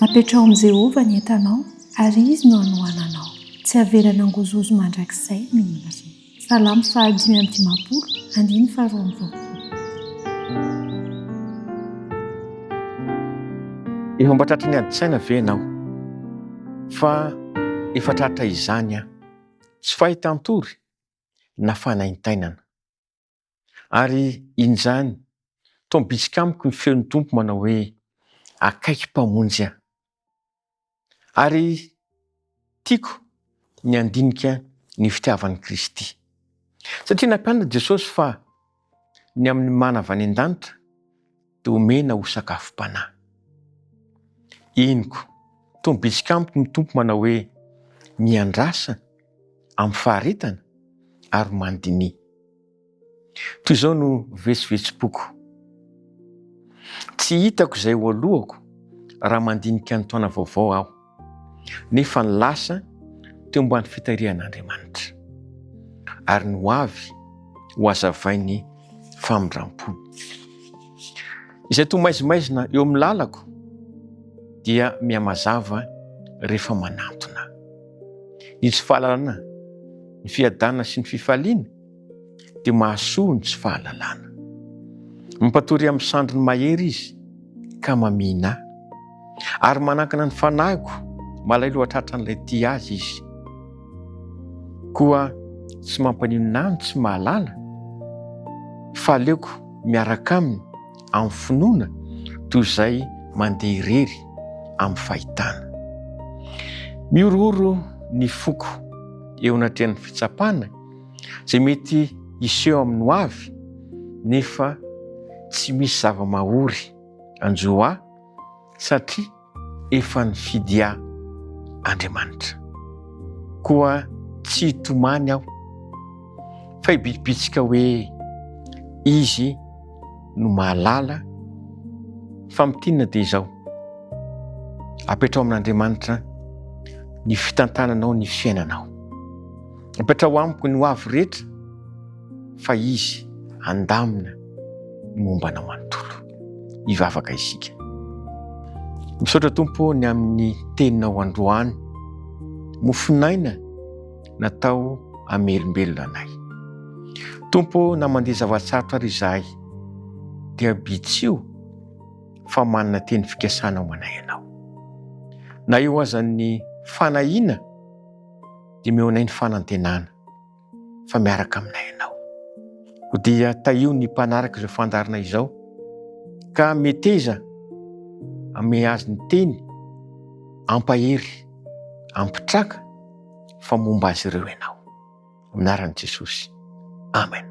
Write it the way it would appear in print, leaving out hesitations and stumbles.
Apetrao amin'i Jehovah ny entanao ary izy no hanohananao. Tsy averana angozozo mandrakizay no milaza. Salamo 5:10, andiny 2. Efa mba tratra ny adi-tsaina ve ianao fa efa tratra izany tsy fahita-tory na fanaintainana, ary in'izany toa mibitsika amiko ny feon'ny Tompo manao hoe akaiky mpamonjy ary tiako ny andinika ny fitiavan'i Kristy, satria nampianatra Jesosy fa ny amin'ny mana avy any an-danitra dia omena ho sakafom-panahy. Inoko toa mibitsika amiko ny Tompo manao hoe miandrasa amin'ny faharetana ary mandinihy. Toy izao no vetsivetsipoko. Tsy hitako izay ho alohako raha mandinika ny taona vaovao aho, nefa ny lasa teo ambany fitarihan'Andriamanitra ary ny ho avy ho hazavainy famindram-pony. Izay toa maizimaizina eo amin'ny lalako dia mihamazava rehefa manantona. Ny tsy fahalalana, ny fiadanana sy ny fifaliana dia mahasoa ny tsy fahalalana. Mampatory amin'ny sandriny mahery izy ka mamina ary manakana ny fanahiko malailo hatratra an'ilay tia azy izy. Koa tsy mampaninona ny tsy mahalala fa aleoko miaraka aminy amin'ny finoana toy izay mandeha irery amin'ny fahitana. Miorohoro ny foko eo anatrehan'ny fitsapana izay mety hiseho amin'ny ho avy, nefa tsy misy zava-mahory anjo ahy satria efa nifidy ahy Andriamanitra. Koa tsy hitomany aho fa hibitsibitsika hoe izy no mahalala, fa mitinina dia izao. Apetrao amin'Andriamanitra ny fitantananao, ny fiainanao. Apetrao amiko ny ho avy rehetra fa izy andamina ny mombanao manontolo. Hivavaka isika. Misaotra Tompo ny amin'ny teninao androany, mofinaina natao hamelombelona anay. Tompo, na mandeha zava-tsarotra ary izahay dia bitsio fa manana teny fikasana ao manay ianao. Na eo aza ny fanahiana dia meo anay ny fanantenana fa miaraka aminay ianao. Ho dia taio ny mpanaraka izao fandarina izao ka meteza ame azy ny teny, ampahery, ampitraka fa momba azy ireo ianao. Amin'ny anaran'i Jesosy. Amen.